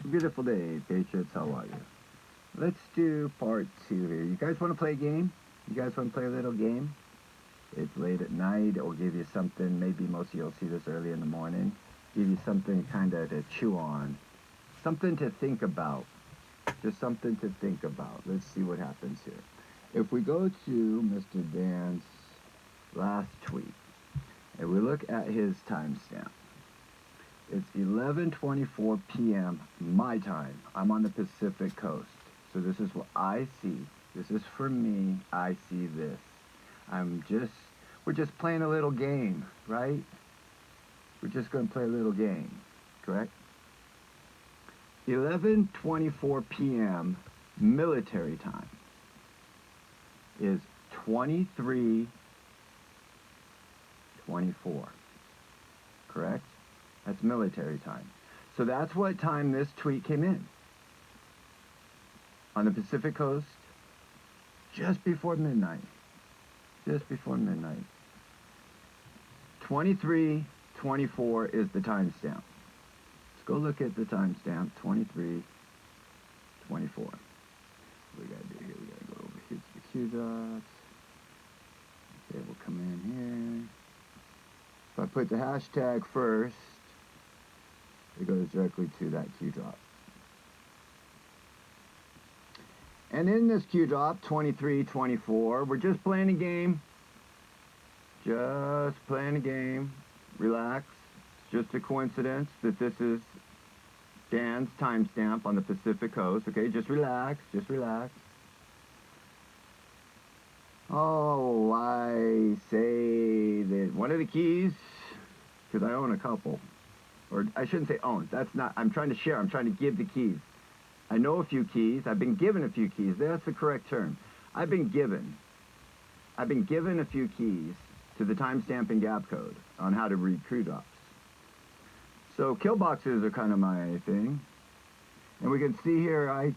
Beautiful day, Patriots. How are you? Let's do part 2 here. You guys want to play a game? You guys want to play a little game? It's late at night. It will give you something. Maybe most of you will see this early in the morning. Give you something kind of to chew on. Something to think about. Just something to think about. Let's see what happens here. If we go to Mr. Dan's last tweet, and we look at his timestamp, it's 11:24 p.m. my time. I'm on the Pacific Coast. So this is what I see. This is for me. I see this. We're just playing a little game, right? We're just going to play a little game, correct? 11:24 p.m. military time is 23:24, correct? That's military time. So that's what time this tweet came in. On the Pacific Coast, just before midnight. Just before midnight. 23:24 is the timestamp. Let's go look at the timestamp. 23:24. What we gotta do here? We gotta go over here to the Q dots. Okay, we'll come in here. If I put the hashtag first, it goes directly to that Q drop. And in this Q drop, 23:24, we're just playing a game. Just playing a game. Relax. It's just a coincidence that this is Dan's timestamp on the Pacific Coast. Okay, just relax. Just relax. Oh, I say that one of the keys, because I own a couple, or I shouldn't say own. That's not, I'm trying to share. I'm trying to give the keys. I know a few keys. I've been given a few keys. That's the correct term. I've been given a few keys to the timestamp and gap code on how to read Q drops. So kill boxes are kind of my thing. And we can see here, I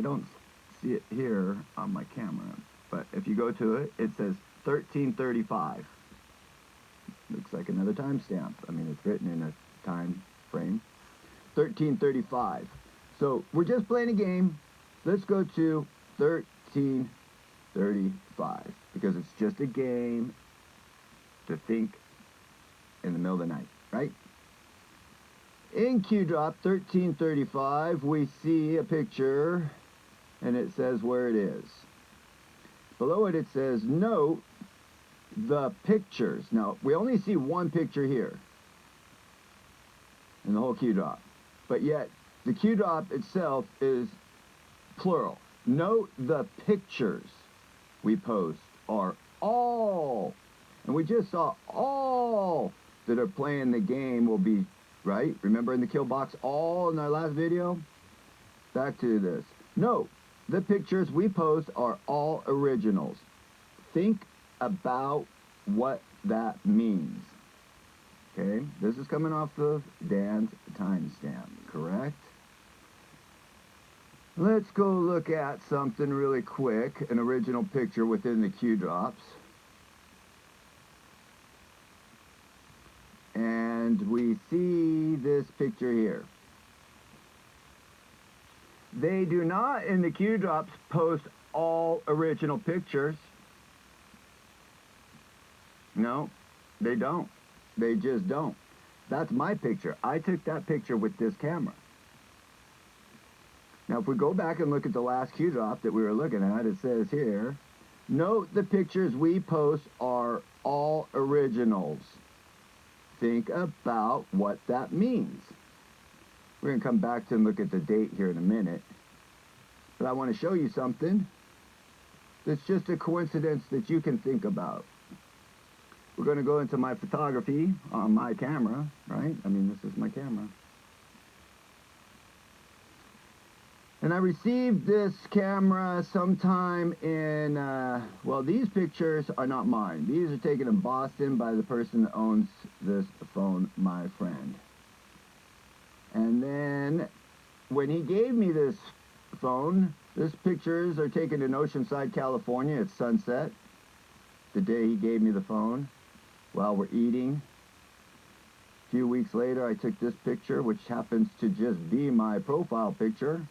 don't see it here on my camera. But if you go to it, it says 13:35. Looks like another timestamp. I mean, it's written in a time frame. 13:35. So we're just playing a game. Let's go to 13:35 because it's just a game to think in the middle of the night, right? In Q drop 13:35, we see a picture and it says where it is. Below it, it says note the pictures. Now, we only see one picture here in the whole Q drop, but yet the Q drop itself is plural. Note the pictures we post are all, and we just saw all that are playing the game will be, right? Remember in the kill box, all in our last video? Back to this. Note, the pictures we post are all originals. Think about what that means. Okay, this is coming off of Dan's timestamp, correct? Let's go look at something really quick, an original picture within the Q drops. And we see this picture here. They do not, in the Q drops, post all original pictures. No, they don't. They just don't. That's my picture. I took that picture with this camera. Now, if we go back and look at the last Q drop that we were looking at, it says here, note the pictures we post are all originals. Think about what that means. We're going to come back to and look at the date here in a minute. But I want to show you something that's just a coincidence that you can think about. We're going to go into my photography on my camera, right? I mean, this is my camera. And I received this camera sometime in, well, these pictures are not mine. These are taken in Boston by the person that owns this phone, my friend. And then when he gave me this phone, these pictures are taken in Oceanside, California. It's sunset. The day he gave me the phone, while we're eating few weeks later, I took this picture, which happens to just be my profile picture.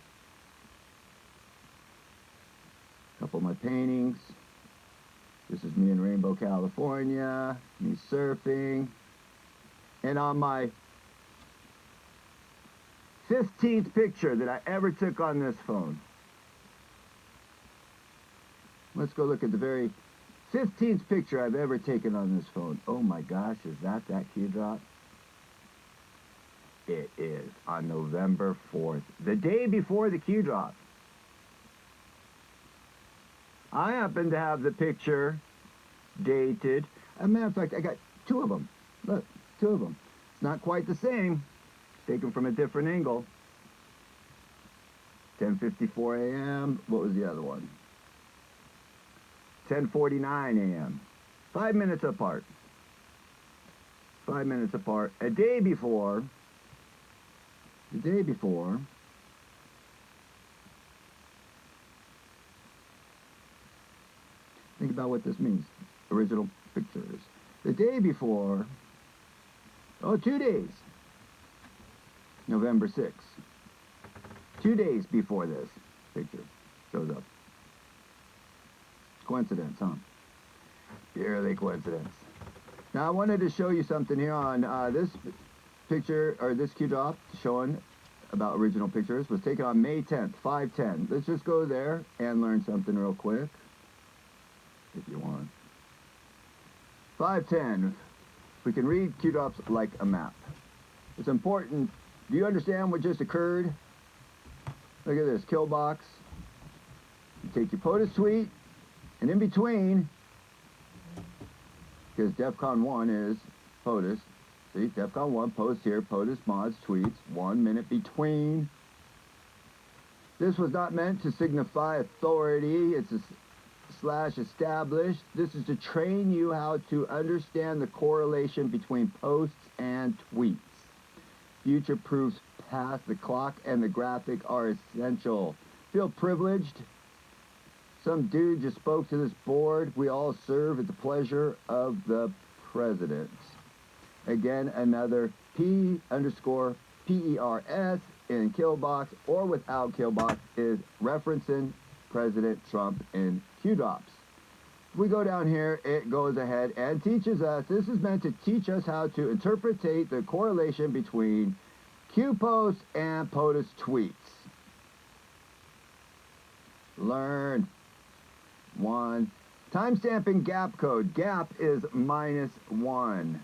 A couple of my paintings. This is me in Rainbow, California, me surfing. And on my 15th picture that I ever took on this phone. Let's go look at the very 15th picture I've ever taken on this phone. Oh my gosh, is that Q drop? It is on November 4th, the day before the Q drop. I happen to have the picture dated. As a matter of fact, I got two of them. Look, two of them. It's not quite the same. It's taken from a different angle. 10:54 a.m. What was the other one? 10:49 a.m. 5 minutes apart. 5 minutes apart. A day before. The day before. Think about what this means. Original pictures. The day before. Oh, 2 days. November 6th. 2 days before this picture shows up. Coincidence, huh? Purely coincidence. Now I wanted to show you something here on this picture, or this Q drop showing about original pictures was taken on May 10th, 5:10. Let's just go there and learn something real quick, if you want. 5:10. We can read Q drops like a map. It's important. Do you understand what just occurred? Look at this, Killbox. You take your POTUS tweet, and in between, because DEFCON 1 is POTUS. See, DEFCON 1, post here, POTUS mods, tweets, 1 minute between. This was not meant to signify authority. It's a / established. This is to train you how to understand the correlation between posts and tweets. Future proofs past the clock and the graphic are essential. Feel privileged? Some dude just spoke to this board. We all serve at the pleasure of the president. Again, another P_PERS in Killbox or without Killbox is referencing President Trump in Q drops. If we go down here, it goes ahead and teaches us. This is meant to teach us how to interpretate the correlation between Q posts and POTUS tweets. Learn. 1. Timestamping gap code. Gap is -1.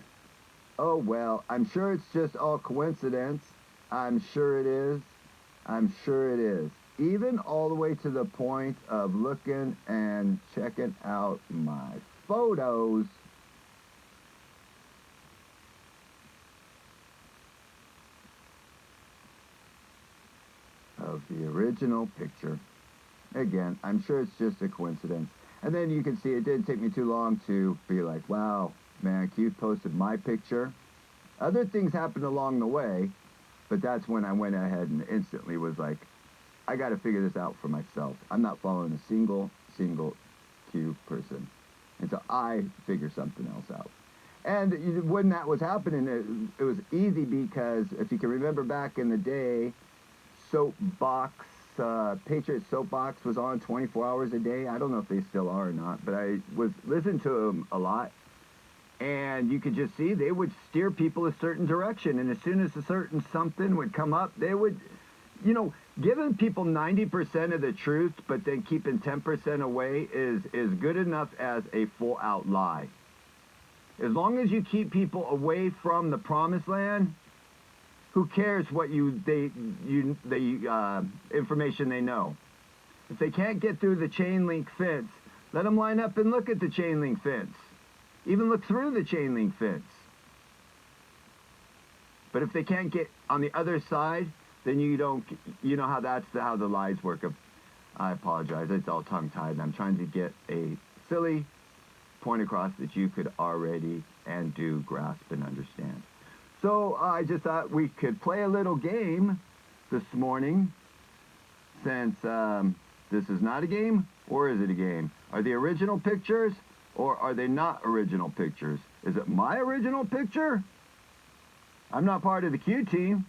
Oh well, I'm sure it's just all coincidence. I'm sure it is. I'm sure it is. Even all the way to the point of looking and checking out my photos. Of the original picture. Again, I'm sure it's just a coincidence. And then you can see it didn't take me too long to be like, wow, man, Q posted my picture. Other things happened along the way, but that's when I went ahead and instantly was like, I got to figure this out for myself. I'm not following a single Q person until I figure something else out. And when that was happening, it was easy because if you can remember back in the day, Soapbox, Patriot Soapbox was on 24 hours a day. I don't know if they still are or not, but I was listening to them a lot. And you could just see they would steer people a certain direction. And as soon as a certain something would come up, they would, giving people 90% of the truth, but then keeping 10% away is good enough as a full-out lie. As long as you keep people away from the promised land, who cares what information they know? If they can't get through the chain link fence, let them line up and look at the chain link fence. Even look through the chain link fence. But if they can't get on the other side, then you know how how the lies work. I apologize, it's all tongue-tied, and I'm trying to get a silly point across that you could already and do grasp and understand. So I just thought we could play a little game this morning, since this is not a game, or is it a game? Are they original pictures, or are they not original pictures? Is it my original picture, I'm not part of the Q team.